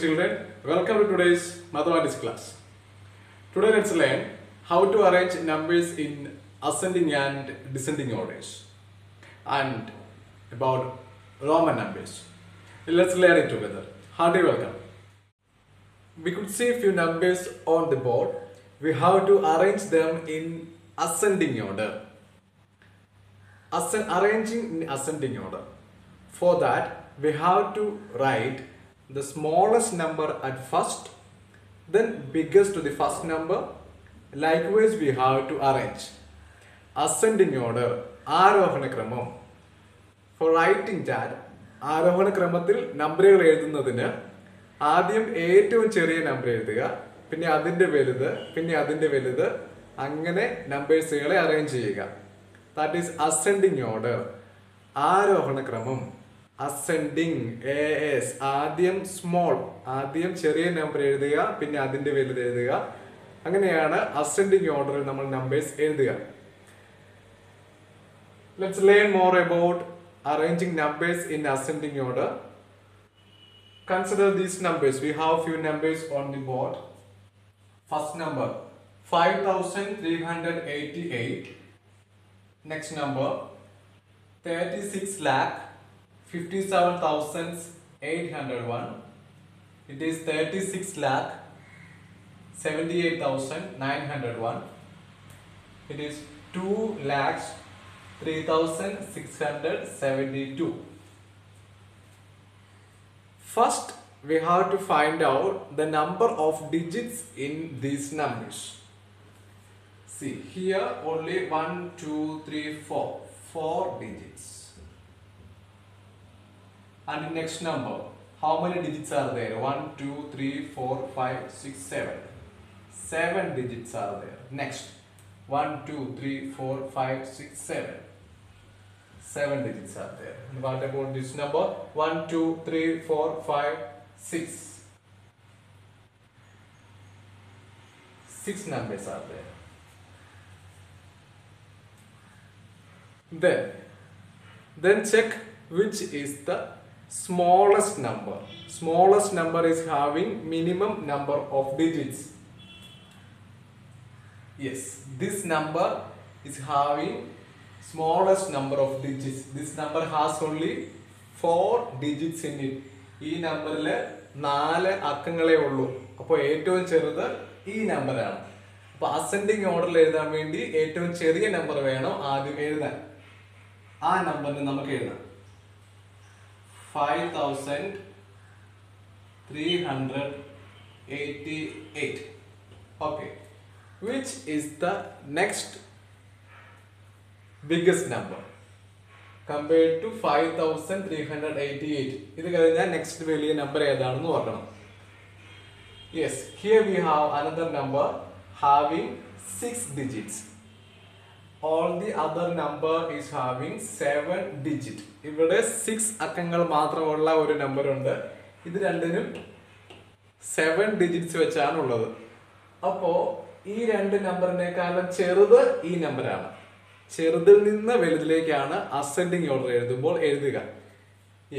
children. Welcome to today's mathematics class. Today let's learn how to arrange numbers in ascending and descending orders and about Roman numbers. Let's learn it together. Hearty welcome. We could see a few numbers on the board. We have to arrange them in ascending order. Arranging in ascending order. For that, we have to write the smallest number at first, then biggest to the first number. Likewise, we have to arrange ascending order, ആരോഹണ ക്രമം. For writing that, ആരോഹണ ക്രമത്തിൽ നമ്പറുകൾ എഴുതുന്നതിന് ആദ്യം ഏറ്റവും ചെറിയ number എഴുതുക, പിന്നെ അതിൻ്റെ വലുത്, പിന്നെ അതിൻ്റെ വലുത്, അങ്ങനെ നമ്പേഴ്സുകളെ അറേഞ്ച് ചെയ്യുക. That is ascending order. ആരോഹണ ക്രമം. Ascending, AS, ആദ്യം സ്മോൾ, ആദ്യം ചെറിയ നമ്പർ എഴുതുക, പിന്നെ അതിൻ്റെ വലുത് എഴുതുക. അങ്ങനെയാണ് അസെൻഡിങ് ഓർഡറിൽ നമ്മൾ നമ്പേഴ്സ് എഴുതുക. Let's learn more about arranging numbers in ascending order. Consider these numbers. We have few numbers on the board. First number 5388. Next number 36,57,801. It is 36,78,901. It is 2,03,672. First, we have to find out the number of digits in these numbers. See, here only 1, 2, 3, 4. 4 digits. And the next number, how many digits are there? 1, 2, 3, 4, 5, 6, 7. 7 digits are there. Next, 1, 2, 3, 4, 5, 6, 7. 7 digits are there. And what about this number? 1, 2, 3, 4, 5, 6. 6 numbers are there. Then check which is the smallest number. Smallest number is having minimum number of digits. Yes, this number is having smallest number of digits. This number has only 4 digits in it. ഈ നമ്പറിൽ 4 അക്കങ്ങളെ ഉള്ളൂ. അപ്പോൾ ഏറ്റവും ചെറുത് ഈ നമ്പറാണ്. അപ്പോൾ ascending ഓർഡറിൽ എഴുതാൻ വേണ്ടി ഏറ്റവും ചെറിയ നമ്പർ വേണം ആദ്യം എഴുതാൻ. ആ നമ്പറിന് നമുക്ക് എഴുതാം 5388. Okay, which is the next biggest number compared to 5388? ഇത് കഴിഞ്ഞാൽ നെക്സ്റ്റ് വലിയ നമ്പർ ഏതാണെന്ന് ഓർക്കണം. Yes, here we have another number having 6 digits. All the other number is having 7 digit. ഇവിടെ 6 അക്കങ്ങൾ മാത്രമുള്ള ഒരു നമ്പർ ഉണ്ട്. ഇത് രണ്ടിനും 7 digits വെച്ചാണ് ഉള്ളത്. അപ്പോൾ ഈ രണ്ട് നമ്പറിനേക്കാളും ചെറുത് ഈ നമ്പറാണ്. ചെറുതിൽ നിന്ന് വലുതിലേക്കാണ് അസെൻഡിങ് ഓർഡർ എഴുതുമ്പോൾ എഴുതുക.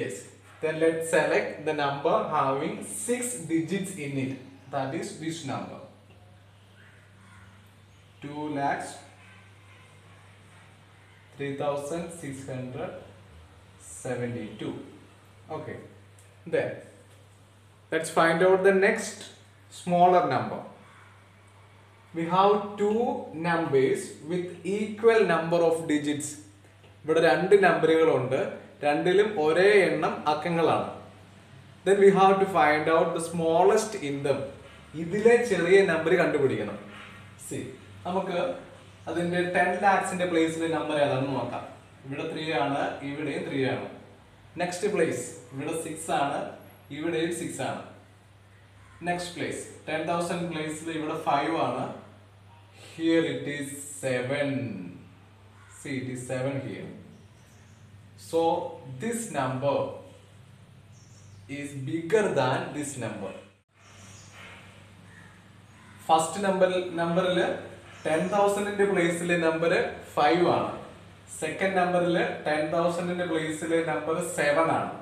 Yes, then let's select the number having 6 digits in it. That is this number. 2,03,672. Okay, then let's find out the next smaller number. We have two numbers with equal number of digits. ഇവിടെ രണ്ട് നമ്പറുകളുണ്ട്, രണ്ടിലും ഒരേ എണ്ണം അക്കങ്ങളാണ്. Then we have to find out the smallest in them. ഇതിലെ ചെറിയ number കണ്ടുപിടിക്കണം. See, നമുക്ക് അതിന്റെ 10 lakhsന്റെ പ്ലേസിലെ നമ്പർ ഏതാണെന്ന് നോക്കാം. ഇവിടെ 3 ആണ്, ഇവിടെയും 3 ആണ്. നെക്സ്റ്റ് പ്ലേസ് ഇവിടെ 6 ആണ്, ഇവിടെയും 6 ആണ്. നെക്സ്റ്റ് പ്ലേസ് 10,000 പ്ലേസിൽ ഇവിടെ 5 ആണ്. Here it is 7. See, it is 7 here. So this number is bigger than this number. First നമ്പറിൽ 10,000ന്റെ പ്ലേസിലെ നമ്പർ 5 ആണ്. സെക്കൻഡ് നമ്പറിൽ 10,000ന്റെ പ്ലേസിലെ നമ്പർ 7 ആണ്.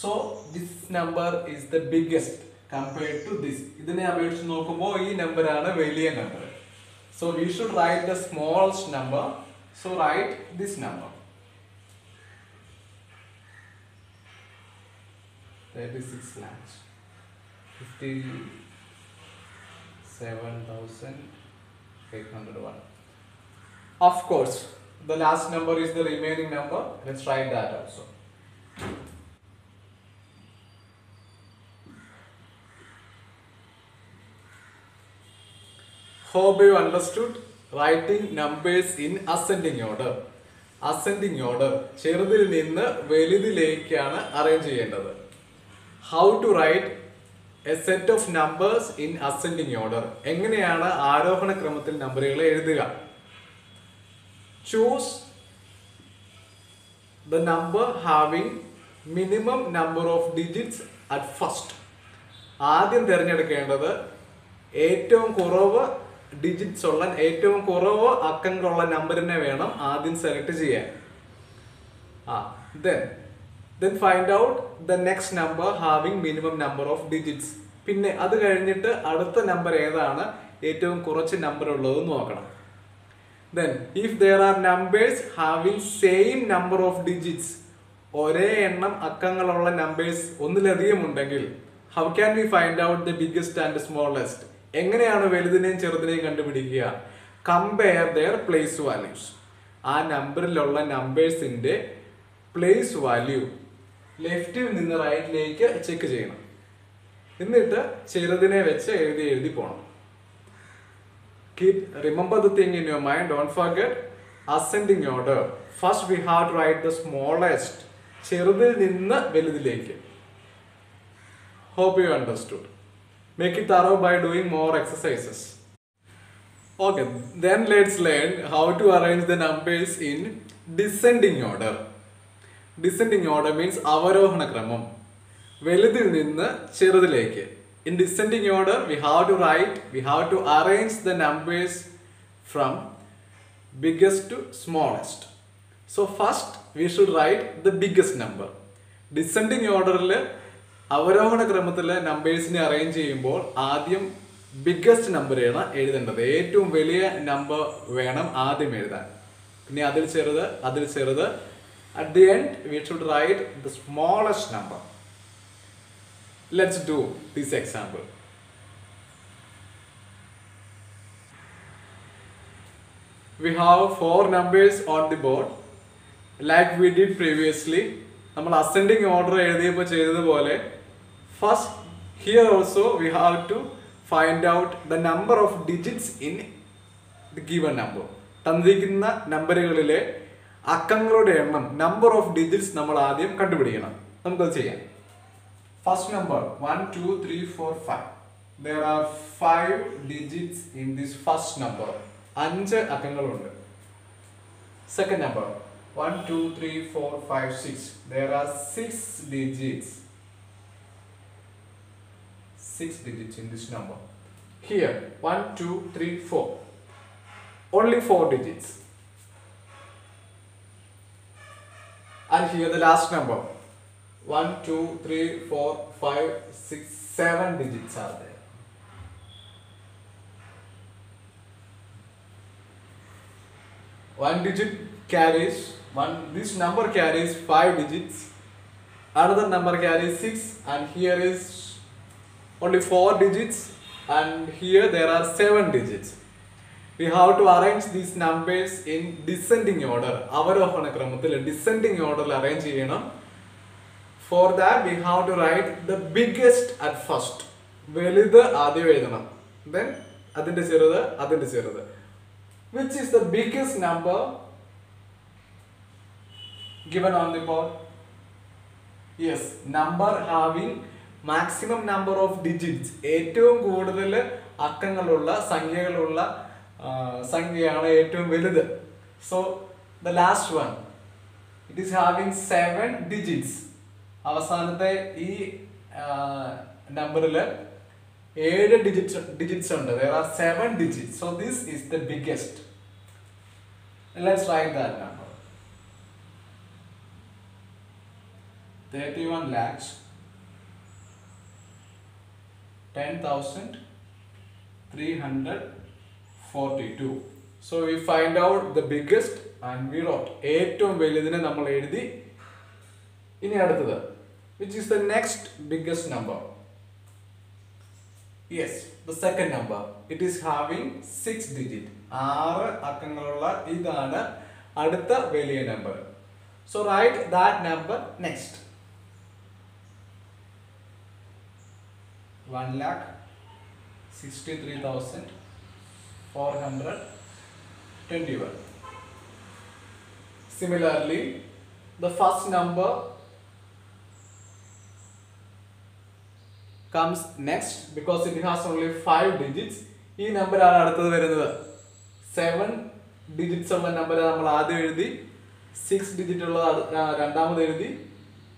So this number is the biggest. compared to this. ഇതിനെ അപേക്ഷിച്ച് നോക്കുമ്പോൾ ഈ നമ്പറാണ് വലിയ number. So we should write the smallest number. So write this number. 36 lakhs 57,801. Of course, the last number is the remaining number. Let's write that also. Hope you understood writing numbers in ascending order. Ascending order ചെറുതിൽ നിന്ന് വലുതിലേക്കാണ് arrange ചെയ്യേണ്ടത്. How to write a set of numbers in ascending order. എങ്ങനെയാണ് ആരോഹണ ക്രമത്തിൽ നമ്പറുകളെ എഴുതുക? Choose the number having minimum number of digits at first. ആദ്യം തിരഞ്ഞെടുക്കേണ്ടത് ഏറ്റവും കുറവ് ഡിജിറ്റ്സ് ഉള്ള ഏറ്റവും കുറവ് അക്കങ്ങളുള്ള നമ്പറിനെ വേണം ആദ്യം സെലക്ട് ചെയ്യാൻ. Then find out the next number having minimum number of digits. പിന്നെ അത് കഴിഞ്ഞിട്ട് അടുത്ത നമ്പർ ഏതാണ് ഏറ്റവും കുറച്ച് നമ്പർ ഉള്ളത് നോക്കണം. Then if there are numbers having same number of digits, ഒരേ എണ്ണം അക്കങ്ങളുള്ള നമ്പേഴ്സ് ഒന്നിലധികം ഉണ്ടെങ്കിൽ how can we find out the biggest and the smallest? എങ്ങനെയാണ് വലുതിനെയും ചെറുതിനെയും കണ്ടുപിടിക്കുക? Compare their place values. ആ നമ്പറിലുള്ള നമ്പേഴ്സിന്റെ പ്ലേസ് വാല്യൂ ലെഫ്റ്റിൽ നിന്ന് റൈറ്റിലേക്ക് ചെക്ക് ചെയ്യണം. എന്നിട്ട് ചെറുതിനെ വെച്ച് എഴുതി പോകണം. Remember the thing in your mind. Don't forget ascending order. First we have to write the smallest. ചെറുതിൽ നിന്ന് വലുതിലേക്ക്. Hope you understood. Make it thorough by doing more exercises. Okay, then let's learn how to arrange the numbers in descending order. Descending order means avarohana kramam. Veludil ninnu cherudilekku. In descending order, we have to arrange the numbers from biggest to smallest. So first, we should write the biggest number. Descending order അവരോഹണ ക്രമത്തിലെ നമ്പേഴ്സിനെ arrange ചെയ്യുമ്പോൾ ആദ്യം biggest number ആണ് എഴുതേണ്ടത്. ഏറ്റവും വലിയ number വേണം ആദ്യം എഴുതാൻ. പിന്നെ അതിൽ ചെറുത്. At the end, we should write the smallest number. Let's do this example. We have 4 numbers on the board like we did previously. നമ്മൾ ascending order എഴുതിയപ്പോൾ ചെയ്തതുപോലെ first here also we have to find out the number of digits in the given number. തന്നിരിക്കുന്ന നമ്പറുകളിലെ അക്കങ്ങളുടെ എണ്ണം number of digits നമ്മൾ ആദ്യം കണ്ടുപിടിക്കണം. നമുക്കത് ചെയ്യാം. First number 1 2 3 4 5. There are 5 digits in this first number. 5 അക്കങ്ങളുണ്ട്. Second number 1 2 3 4 5 6. There are 6 digits. 6 digits in this number. Here 1 2 3 4. Only 4 digits. And here the last number 1 2 3 4 5 6 7 digits are there. One digit carries this number carries 5 digits, another number carries 6, and here is only 4 digits, and here there are 7 digits. We have to arrange these numbers in descending order. Avarohana kramathil descending order arrange cheyanam. For that we have to write the biggest at first. Velidhu ആദ്യം എഴുതണം. Then അതിന്റെ ചെറുത്. Which is the biggest number given on the board? Yes, number having maximum number of digits. ഏറ്റവും കൂടുതൽ അക്കങ്ങളുള്ള സംഖ്യകളുള്ള സംഖ്യയാണ് ഏറ്റവും വലുത്. So the last one, it is having 7 digits. അവസാനത്തെ ഈ നമ്പറിൽ 7 digits ഉണ്ട്. There are 7 digits. So this is the biggest. Let's write that number. 31 lakhs 10,342. So we find out the biggest and we wrote ഏറ്റവും വലുതിനെ നമ്മൾ എഴുതി. ഇനി അടുത്തത്, which is the next biggest number? Yes, the second number. It is having 6 digit. 6 അക്കങ്ങളുള്ള ഇതാണ് അടുത്ത വലിയ number. So write that number next. 1,63,421. Similarly, the first number comes next because it has only 5 digits. ഈ number ആണ് അടുത്തത് വരുന്നത്. 7 digits ഉള്ള number നമ്മൾ ആദ്യം എഴുതി, 6 digit ഉള്ള രണ്ടാമത് എഴുതി.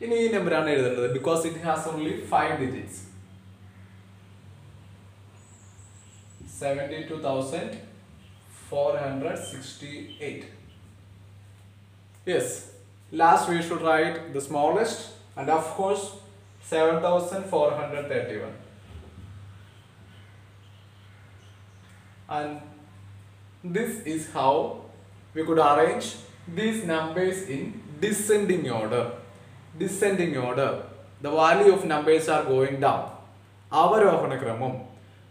ഇനി ഈ നമ്പർ ആണ് എഴുതേണ്ടത് because it has only 5 digits. 72,468. Yes, last we should write the smallest and of course 7,431. And this is how we could arrange these numbers in descending order. Descending order, the value of numbers are going down. Avarohana kramam.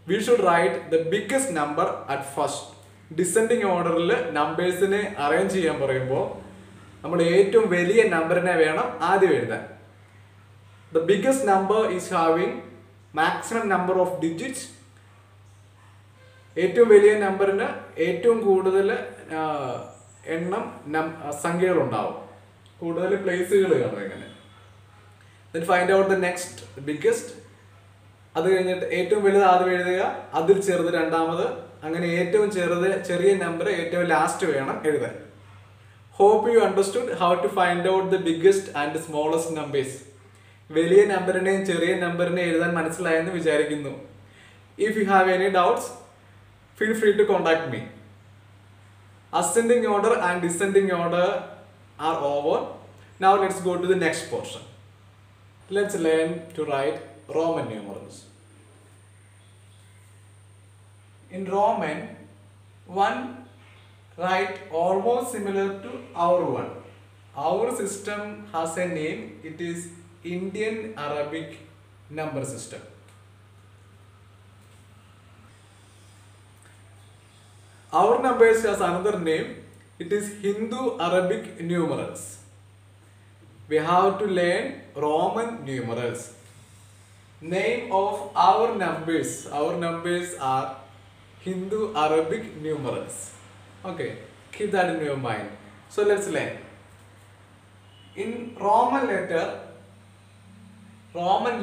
We should write the biggest number at first. Descending order il numbers ne arrange cheyan parayumbo നമ്മൾ ഏറ്റവും വലിയ നമ്പറിനെ വേണം ആദ്യം എഴുതാൻ. The biggest number is having maximum number of digits. ഏറ്റവും വലിയ നമ്പറിന് ഏറ്റവും കൂടുതൽ എണ്ണം സംഖ്യകൾ ഉണ്ടാവും, കൂടുതൽ പ്ലേസുകൾ കാണും. എങ്ങനെ then find out the next biggest. അത് കഴിഞ്ഞിട്ട് ഏറ്റവും വലുത് ആദ്യം എഴുതുക, അതിൽ ചെറുത് രണ്ടാമത്, അങ്ങനെ ഏറ്റവും ചെറിയ നമ്പർ ഏറ്റവും ലാസ്റ്റ് വേണം എഴുതാൻ. Hope you understood how to find out the biggest and smallest numbers. വലിയ നമ്പറിനെയും ചെറിയ നമ്പറിനെയും എഴുതാൻ മനസ്സിലായെന്ന് വിചാരിക്കുന്നു. If you have any doubts, feel free to contact me. Ascending order and descending order are over. Now let's go to the next portion. Let's learn to write Roman numerals. In Roman, one write almost similar to our one. Our system has a name. It is Indian Arabic number system. Our numbers has another name. It is Hindu Arabic numerals. We have to learn Roman numerals. Name of our numbers. Our numbers are Hindu Arabic numerals. Okay, keep that in your mind. So let's learn. In Roman letter, Roman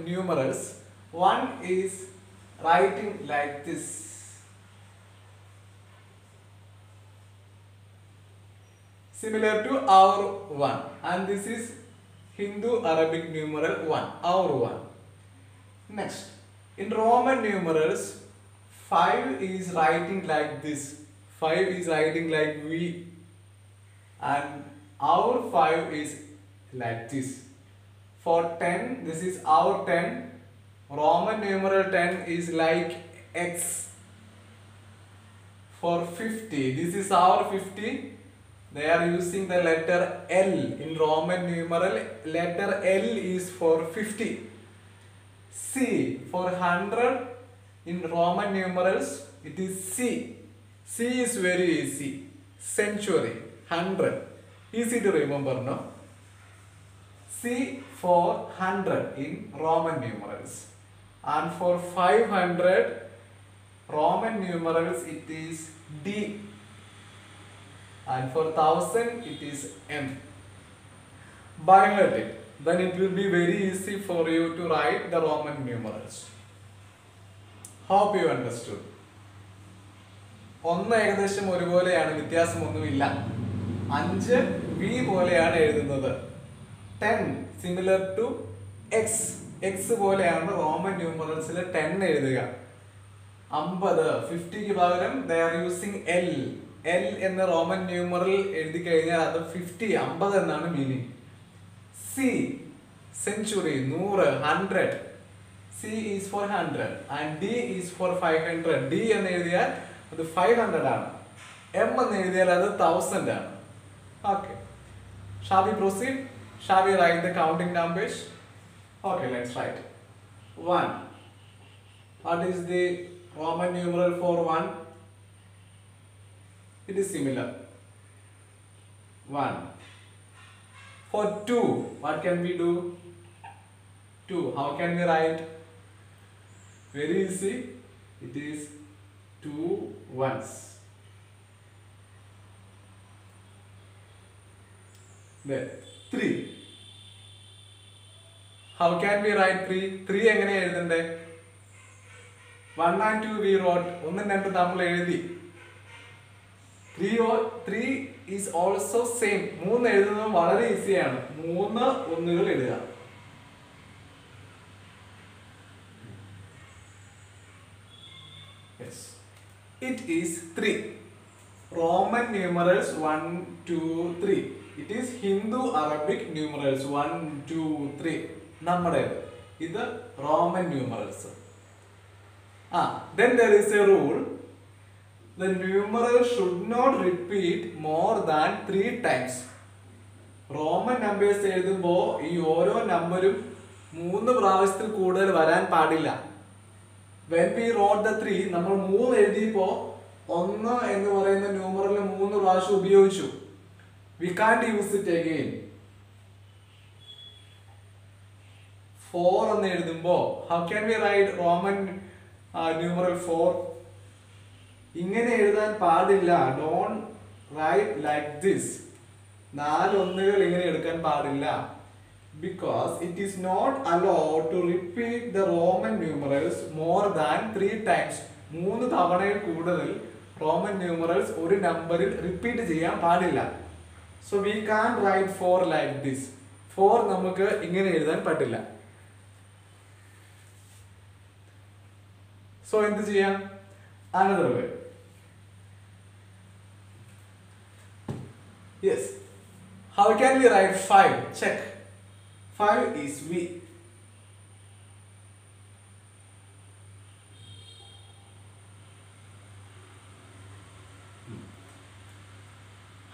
numerals, one is writing like this. Similar to our one, and this is Hindu Arabic numeral 1, our one. Next, in Roman numerals, 5 is writing like this. 5 is writing like V, and our 5 is like this. For 10, this is our 10. Roman numeral 10 is like X. For 50, this is our 50. They are using the letter L. In Roman numeral, letter L is for 50. C for 100. In Roman numerals, it is C. C is very easy. Century, 100. Easy to remember, no? C for 100 in Roman numerals. And for 500 Roman numerals, it is D. And for 1000, it is M. By heart it. Then it will be very easy for you to write the Roman numerals. Hope you understood. ഒന്ന് ഏകദേശം ഒരുപോലെയാണ്, വ്യത്യാസമൊന്നുമില്ല. 5 V പോലെയാണ് എഴുതുന്നത്. 10 similar to X, X പോലെയാണ് Roman ന്യൂമറൽസിൽ 10 എഴുതുക. 50, 50ക്ക് പകരം they are using L. L എന്ന റോമൻ ന്യൂമറൽ എഴുതി കഴിഞ്ഞാൽ അത് 50, 50 എന്നാണ് meaning. C century, 100, 100. C is for 100 and D is for 500. D എന്ന് എഴുതിയാൽ അത് 500 ആണ്. M എന്ന് എഴുതിയാൽ അത് 1000 ആണ്. Okay. Shall we proceed? Shall we write the counting numbers? Okay, let's write. 1. What is the Roman numeral for 1? It is similar. 1. For 2, what can we do? 2. How can we write? Very easy. It is 2 ones. Then 3. How can we write 3? 3 എങ്ങനെ എഴുതണ്ടേ? 1 and 2 we wrote. 1 and 2 നമ്മൾ എഴുതി. 3 is also same. 3 എഴുതുന്നത് വളരെ ഈസിയാണ്. 3 ഒന്നുകൾ എഴുതുക. Yes. It is 3. Roman numerals 1, 2, 3. It is Hindu Arabic numerals 1, 2, 3. നമ്മുടേത്. ഇത് Roman numerals. Then there is a rule. The numeral should not repeat more than 3 times. Roman numbers എഴുതുമ്പോൾ ഈ ഓരോ നമ്പറും 3 പ്രാവശ്യത്തിൽ കൂടുതൽ വരാൻ പാടില്ല. When we wrote the 3, നമ്മൾ 3 എഴുതിയപ്പോൾ 1 എന്ന് പറയുന്ന ന്യൂമറൽ 3 പ്രാവശ്യം ഉപയോഗിച്ചു. We can't use it again. 4 എന്ന് എഴുതുമ്പോൾ how can we write Roman numeral 4? ഇങ്ങനെ എഴുതാൻ പാടില്ല. Don't write like this. 4 ഒന്നുകൾ ഇങ്ങനെ എടുക്കാൻ പാടില്ല. Because it is not allowed to repeat the Roman numerals more than 3 times. 3 തവണയിൽ കൂടുതൽ Roman numerals ഒരു നമ്പറിൽ റിപ്പീറ്റ് ചെയ്യാൻ പാടില്ല. So we can't write 4 like this. 4 നമുക്ക് ഇങ്ങനെ എഴുതാൻ പറ്റില്ല. So എന്ത് ചെയ്യാം? Another way. Yes. How can we write 5? Check. 5 is V.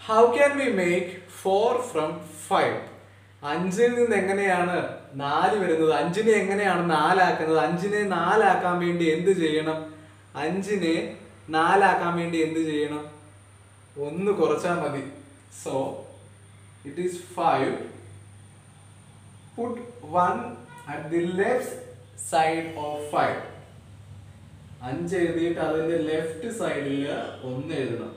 How can we make 4 from 5? 5ൽ നിന്ന് എങ്ങനെയാണ് 4 വരുന്നത്? 5നെ എങ്ങനെയാണ് 4 ആക്കുന്നത്? 5നെ 4 ആക്കാൻ വേണ്ടി എന്ത് ചെയ്യണം? 5നെ 4 ആക്കാൻ വേണ്ടി എന്ത് ചെയ്യണം? 1 കുറച്ചാൽ മതി. So it is 5. Put 1 at the left side of 5. 5 എഴുതിയിട്ട് അതിന്റെ ലെഫ്റ്റ് സൈഡിൽ 1 എഴുതണം.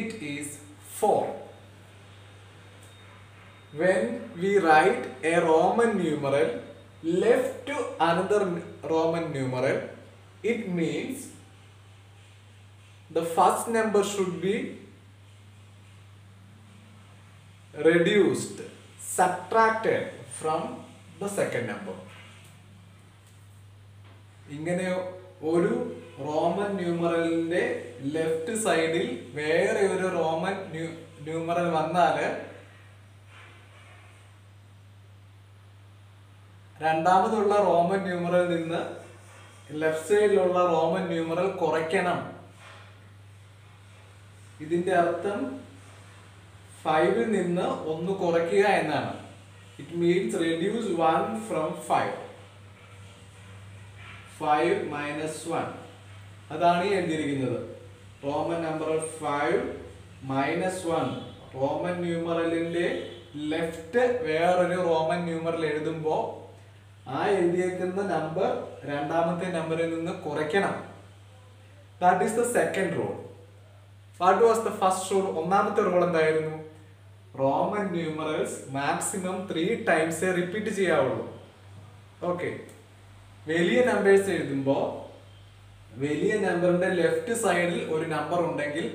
It is 4. When we write a Roman numeral left to another Roman numeral, it means the first number should be reduced, subtracted from the second number. ഇങ്ങനെ ഒരു Roman ന്യൂമറലിന്റെ left സൈഡിൽ വേറെ ഒരു റോമൻ ന്യൂമറൽ വന്നാല് രണ്ടാമതുള്ള റോമൻ ന്യൂമറൽ നിന്ന് left സൈഡിലുള്ള റോമൻ ന്യൂമറൽ കുറയ്ക്കണം. ഇതിന്റെ അർത്ഥം 5ൽ നിന്ന് 1 കുറയ്ക്കുക എന്നാണ്. It means reduce 1 from 5. 5 minus 1. അതാണ് ഈ എഴുതിയിരിക്കുന്നത്. Roman number 5 minus 1. റോമൻ ന്യൂമറലിന്റെ ലെഫ്റ്റ് വേറൊരു റോമൻ ന്യൂമറൽ എഴുതുമ്പോൾ ആ എഴുതിയേക്കുന്ന നമ്പർ രണ്ടാമത്തെ നമ്പറിൽ നിന്ന് കുറയ്ക്കണം. That is the second rule. What was the first rule? ഒന്നാമത്തെ റൂൾ എന്തായിരുന്നു? റോമൻ ന്യൂമറൽസ് മാക്സിമം 3 ടൈംസേ റിപ്പീറ്റ് ചെയ്യാവുള്ളൂ. ഓക്കെ. വലിയ നമ്പേഴ്സ് എഴുതുമ്പോൾ വലിയ നമ്പറിന്റെ ലെഫ്റ്റ് സൈഡിൽ ഒരു നമ്പർ ഉണ്ടെങ്കിൽ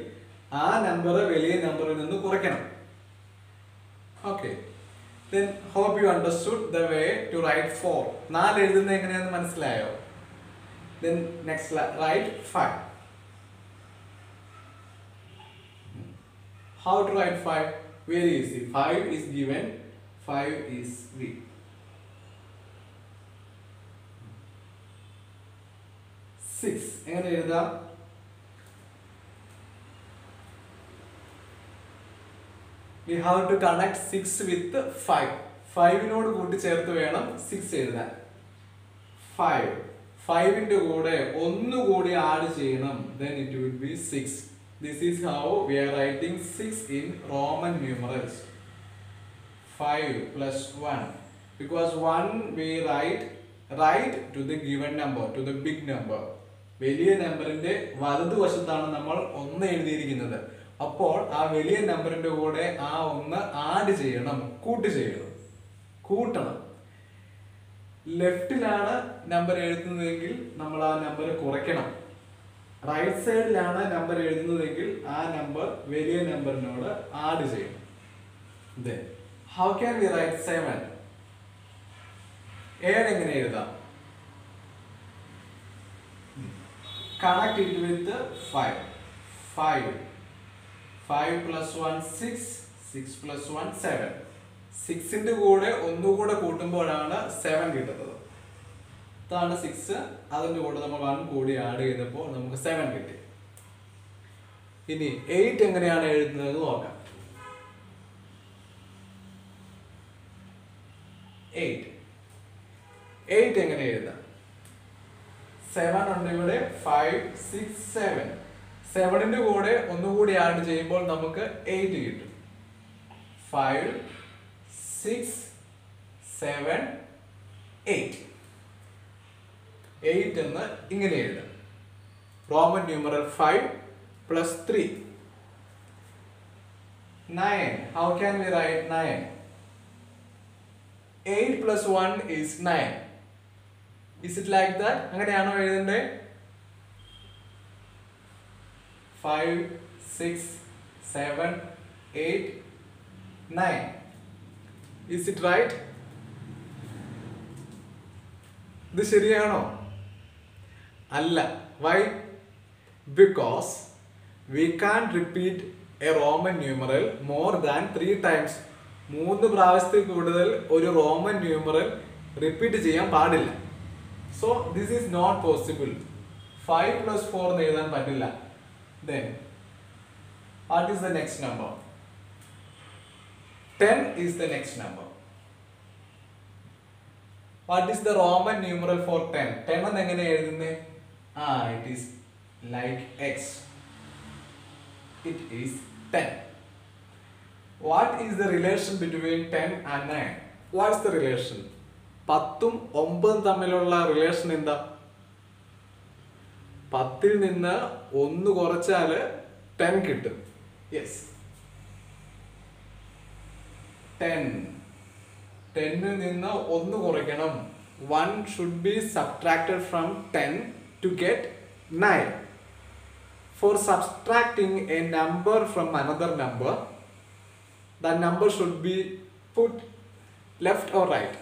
ആ നമ്പർ വലിയ നമ്പറിൽ നിന്ന് കുറയ്ക്കണം. Okay. Then hope you understood the way to write 4. 4 എഴുതുന്നത് എങ്ങനെയാണെന്ന് മനസ്സിലായോ? Then next write 5. How to write 5? Very easy. 5 is given 5 is V. Six. എങ്ങനെ എഴുതാം? We have to connect 6 with 5. 5 നോട് കൂട്ടിച്ചേർത്ത് വേണം 6 എഴുതാൻ. 5. 5ന്റെ കൂടെ ഒന്നുകൂടി ആഡ് ചെയ്യണം. Then it will be 6. This is how we are writing 6 in Roman numerals. 5 plus 1. Because 1 we write to the given number, to the big number. വലിയ നമ്പറിന്റെ വലതുവശത്താണ് നമ്മൾ 1 എഴുതിയിരിക്കുന്നത്. അപ്പോൾ ആ വലിയ നമ്പറിന്റെ കൂടെ ആ 1 ആഡ് ചെയ്യണം, കൂട്ടണം. ലെഫ്റ്റിലാണ് നമ്പർ എഴുതുന്നതെങ്കിൽ നമ്മൾ ആ നമ്പർ കുറയ്ക്കണം. റൈറ്റ് സൈഡിലാണ് നമ്പർ എഴുതുന്നതെങ്കിൽ ആ നമ്പർ വലിയ നമ്പറിനോട് ആഡ് ചെയ്യണം. Then how can we write 7? 7 എങ്ങനെ എഴുതാം? Connect it with 5. 5 plus 1 6. 6 plus 1 7. 6ന്റെ കൂടെ ഒന്നുകൂടെ കൂട്ടുമ്പോഴാണ് 7 കിട്ടുന്നത്. ഇതാണ് 6. അതിന്റെ കൂടെ നമ്മൾ 1 കൂടി ആഡ് ചെയ്തപ്പോൾ നമുക്ക് 7 കിട്ടി. ഇനി 8 എങ്ങനെയാണ് എഴുതുന്നത് നോക്കാം. 8 എങ്ങനെ എഴുതാം? 7 ഉണ്ട് ഇവിടെ. 5 6 7. 7ന്റെ കൂടെ ഒന്നുകൂടി ആഡ് ചെയ്യുമ്പോൾ നമുക്ക് 8 കിട്ടും. 5 6 7 8. 8 എന്ന് ഇങ്ങനെ എഴുതാം. Roman numeral 5 plus 3. 9. How can we write 9? 8 plus 1 is 9. Is it like that? അങ്ങനെയാണോ എഴുതണ്ടേ? 5 6 7 8 9. Is it right? ഇത് ശരിയാണോ? അല്ല. Why? Because we can't repeat a Roman numeral more than 3 times. 3 പ്രാവശ്യത്തിൽ കൂടുതൽ ഒരു റോമൻ ന്യൂമറൽ റിപ്പീറ്റ് ചെയ്യാൻ പാടില്ല. So this is not possible. 5 plus 4 എന്ന് എഴുതാൻ പറ്റില്ല. Then what is the next number? 10 is the next number. What is the Roman numeral for 10? 10 എന്ന് എങ്ങനെ എഴുതുന്നേ? It is like x. It is 10. What is the relation between 10 and 9? What is the relation? 10ഉം 9ഉം തമ്മിലുള്ള relation എന്താ? 10ൽ നിന്ന് 1 കുറച്ചാൽ 10 കിട്ടും. Yes. 10ൽ നിന്ന് 1 കുറയ്ക്കണം. 1 should be subtracted from 10 to get 9. For subtracting a number from another number, the number should be put left or right.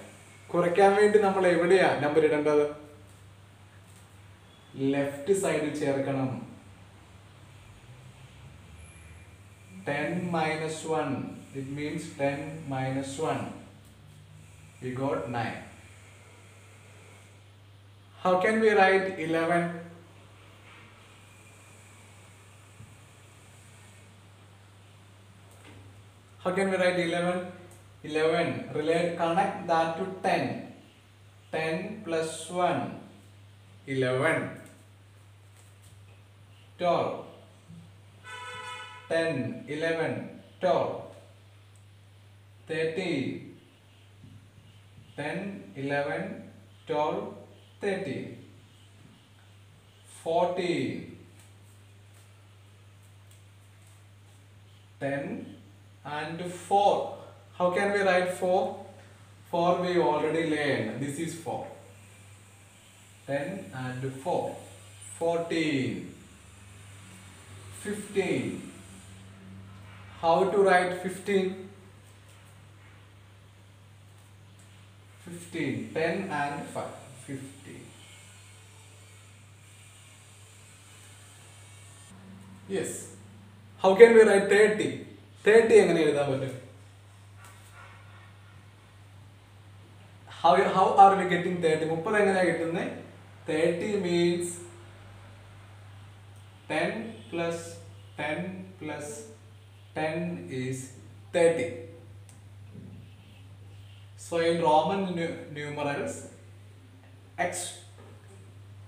കുറയ്ക്കാൻ വേണ്ടി നമ്മൾ എവിടെയാ നമ്പർ ഇടേണ്ടത്? ലെഫ്റ്റ് സൈഡിൽ ചേർക്കണം. 10 minus 1. It means 10 minus 1. We got 9. How can we write 11? How can we write 11? 11. Connect that to 10. 10 plus 1. 11. 12. 10, 11, 12. 30. 10, 11, 12, 30. 40. 10 and 4. How can we write 4? 4 we already learned. This is 4. 10 and 4. 14. 15. How to write 15? 15. 10 and 5. 15. Yes. How can we write 30? 30 എങ്ങനെ എഴുതാൻ പറ്റും? how are we getting 30? 30 എങ്ങനെയാ കിട്ടുന്നത്? 30 means 10 plus 10 plus 10 is 30. So in Roman numerals, x,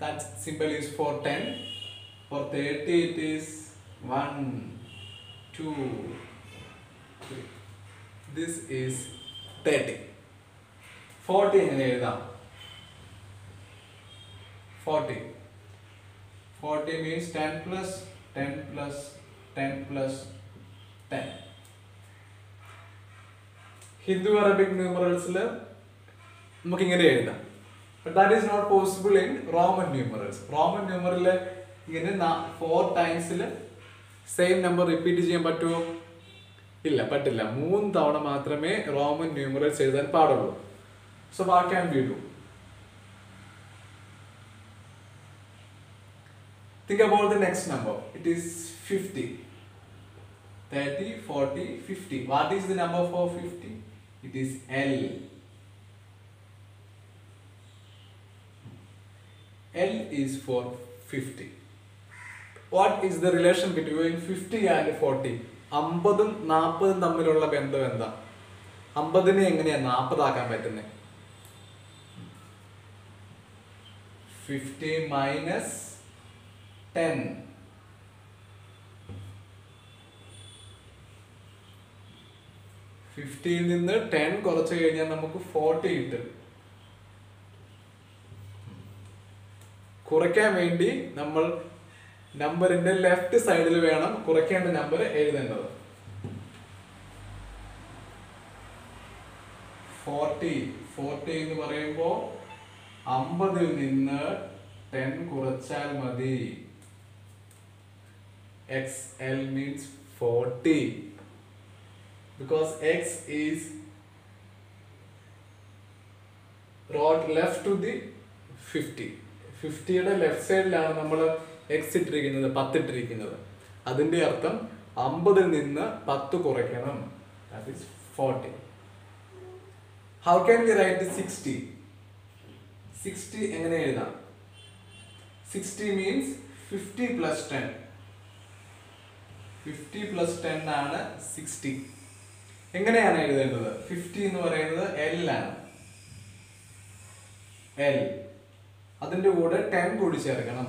that symbol is for 10. For 30 it is 1, 2, 3. This is 30. 40 എങ്ങനെ എഴുതാം? 40 means 10 plus 10 plus 10 plus 10. Hindu Arabic numerals നമുക്ക് ഇങ്ങനെ എഴുതാം. But that is not possible in Roman numerals. Roman numeral ഇങ്ങനെ 4 times same number repeat ചെയ്യാൻ പറ്റുമോ? ഇല്ല, പറ്റില്ല. 3 തവണ മാത്രമേ റോമൻ ന്യൂമറൽസ് എഴുതാൻ പാടുള്ളൂ. So what can we do? Think about the next number. It is 50. 30, 40, 50. What is the number for 50? It is L. L is for 50. What is the relation between 50 and 40? 50 ഉം 40 ഉം തമ്മിലുള്ള ബന്ധം എന്താ? 50നെ എങ്ങനെയാ 40 ആക്കാൻ പറ്റുന്നത്? 50 minus 10. 50 നിന്ന് 10 കുറച്ച് കഴിഞ്ഞാൽ നമുക്ക് 40 കിട്ടും. കുറയ്ക്കാൻ വേണ്ടി നമ്മൾ നമ്പറിന്റെ ലെഫ്റ്റ് സൈഡിൽ വേണം കുറയ്ക്കേണ്ട നമ്പർ എഴുതേണ്ടത്. 40 എന്ന് പറയുമ്പോൾ 50ൽ നിന്ന് 10 കുറച്ചാൽ മതി. XL means 40 because X is brought left to the 50. 50യുടെ left സൈഡിലാണ് നമ്മൾ എക്സ് ഇട്ടിരിക്കുന്നത്, 10 ഇട്ടിരിക്കുന്നത്. അതിന്റെ അർത്ഥം 50ൽ നിന്ന് 10 കുറയ്ക്കണം. That is 40. How can we write 60? 60 എങ്ങനെ എഴുതാം? 60 means 50 plus 10. 50 plus 10 ആണ് 60. എങ്ങനെയാണ് എഴുതേണ്ടത്? 50 എന്ന് പറയുന്നത് L ആണ്. L. അതിന്റെ കൂടെ 10 കൂടി ചേർക്കണം.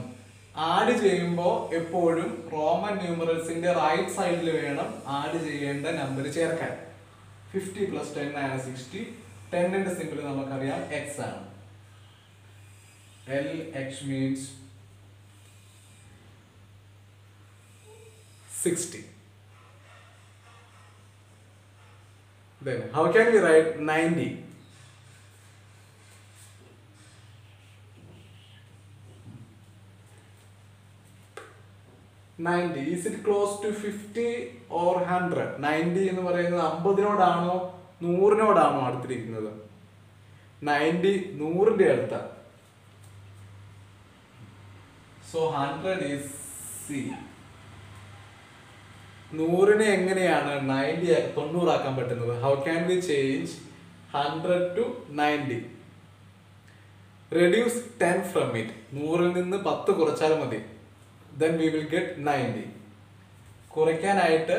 ആഡ് ചെയ്യുമ്പോൾ എപ്പോഴും റോമൻ ന്യൂമറൽസിന്റെ റൈറ്റ് സൈഡിൽ വേണം ആഡ് ചെയ്യേണ്ട നമ്പർ ചേർക്കാൻ. 50 plus 10 ആണ് 60. 10ന്റെ സിമ്പിൾ നമുക്കറിയാം x ആണ്. LX means 60. Then how can we write 90? 90. Is it close to 50 or 100? 90 എന്ന് പറയുന്നത് 50നോടാണോ 100നോടാണോ അടുത്തിരിക്കുന്നത്? 90 100ന്റെ അടുത്താണ്. So 100 is C. 100നെ എങ്ങനെയാണ് 90 ആക്കാൻ പറ്റുന്നത്? How can we change 100 to 90? Reduce 10 from it. 100ൽ നിന്ന് 10 കുറച്ചാൽ മതി. Then we will get 90. കുറയ്ക്കാനായിട്ട്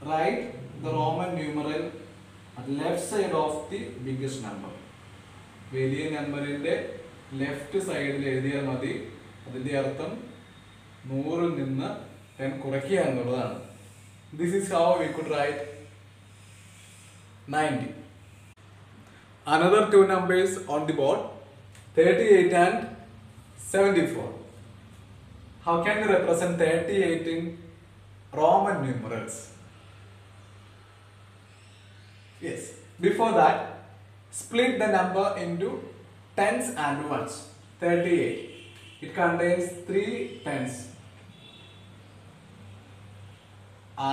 write the Roman numeral at left side of the biggest number. വലിയ നമ്പറിന്റെ ലെഫ്റ്റ് സൈഡിൽ എഴുതിയാൽ മതി. അതിന്റെ അർത്ഥം 100ൽ നിന്ന് 10 കുറയ്ക്കുക എന്നുള്ളതാണ്. This is how we could write 90. Another two numbers on the board, 38 and 74. How can we represent 38 in Roman numerals? Yes. Before that, split the number into tens and ones. 38. It contains 3 tens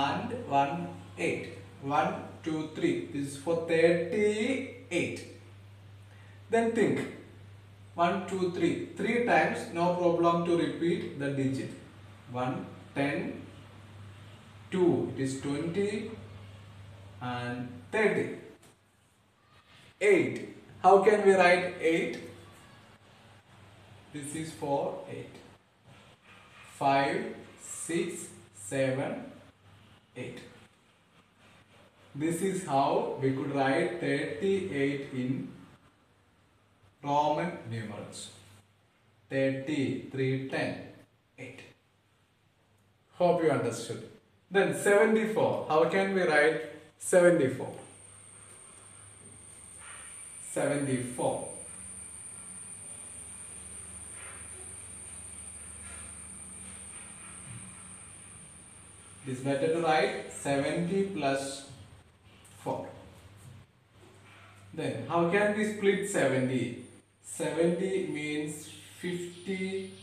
and 1 8. 1, 2, 3. This is for 38. Then think. 1, 2, 3. 3 times, no problem to repeat the digit. 1, 10, 2, it is 20 and 30. 8. How can we write 8? This is for 8. 5, 6, 7, 8. This is how we could write 38 in Roman numerals. 30, 3, 10, 8. Hope you understood. Then 74. How can we write 74? 74. It is better to write 70 plus 4. Then how can we split 70? 70 means 50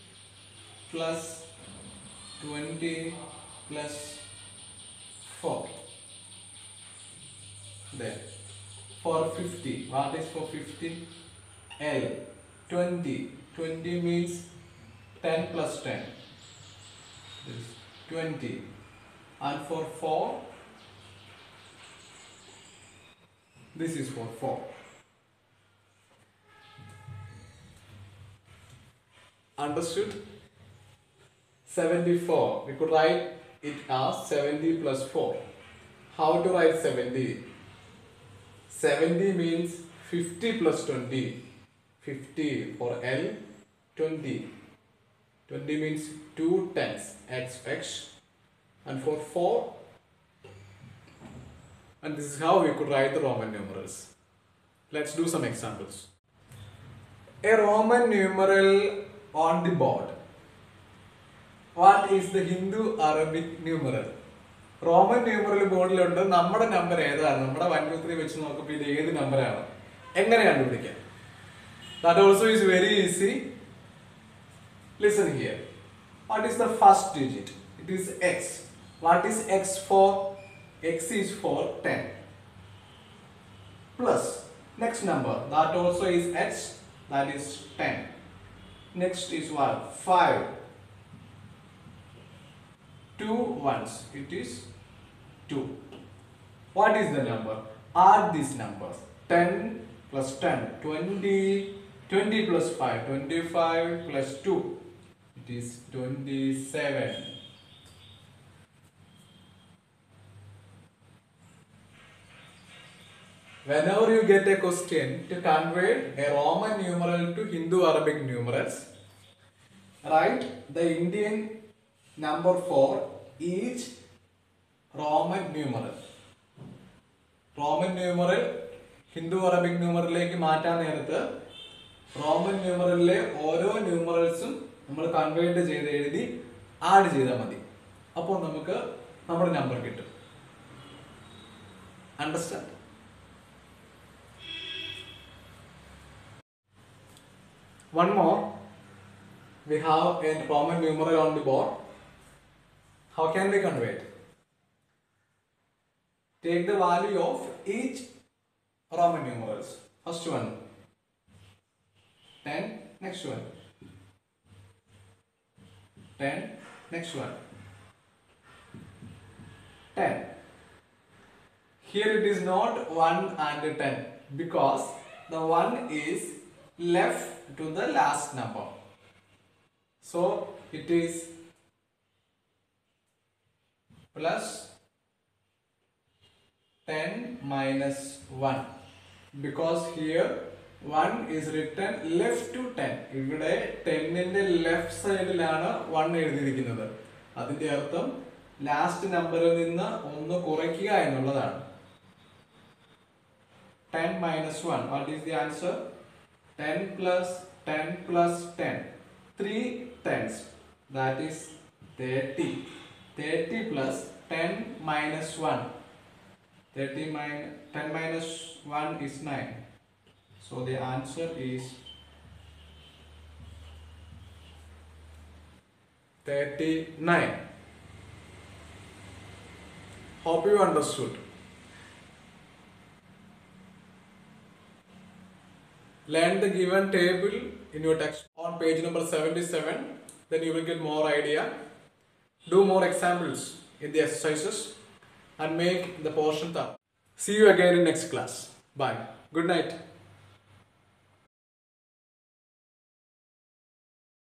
plus 20 plus 4. Then for 50, what is for 50? L. 20. 20 means 10 plus 10. This is 20. And for 4, this is for 4. Understood? 74. We could write it as 70 plus 4. How to write 70? 70 means 50 plus 20. 50 for L, 20. 20 means 2 tens, XX. And for 4, and this is how we could write the Roman numerals. Let's do some examples. A Roman numeral on the board. What is the Hindu Arabic numeral? Roman numeral board ഉണ്ട് നമ്മുടെ number ഏതാണ്? നമ്മുടെ 1 2 3 വെച്ച് നോക്കുമ്പോൾ ഇത് ഏത് നമ്പറാണ്? എങ്ങനെ കണ്ടുപിടിക്കാം? That also is very easy. Listen here. What is the first digit? It is X. What is X for? X is for 10. Plus next number, that also is X, that is 10. Next is what? 5. 2 ones, it is 2. What is the number? Add these numbers. 10 plus 10, 20. 20 plus 5, 25 plus 2, it is 27. Whenever you get a question to convert a Roman numeral to Hindu Arabic numerals, write the Indian number for each Roman numeral. Roman numeral Hindu Arabic numeral like മാറ്റാൻ നേരത്ത് Roman numeralലെ ഓരോ numeralsും നമ്മൾ convert ചെയ്ത് എഴുതി add ചെയ്താൽ മതി. അപ്പോൾ നമുക്ക് നമ്മുടെ നമ്പർ കിട്ടും. Understand? One more. We have a Roman numeral on the board. How can we convert? Take the value of each Roman numerals. First one 10, next one 10, next one 10. Here it is not 1 and 10 because the 1 is left to the last number. So it is plus 10 minus 1 because here 1 is written left to 10. ഇവിടെ 10ന്റെ left സൈഡിലാണ് 1 എഴുതിയിരിക്കുന്നത്. അതിന്റെ അർത്ഥം last നമ്പറിൽ നിന്ന് 1 കുറയ്ക്കുക എന്നുള്ളതാണ്. 10 minus 1. What is the answer? 10 plus 10 plus 10. 3 tens. That is 30. 30 plus 10 minus 1. 10 minus 1 is 9. So the answer is 39. Hope you understood. Learn the given table in your text on page number 77. Then you will get more idea. Do more examples in the exercises and make the portion thorough. See you again in next class. Bye. Good night.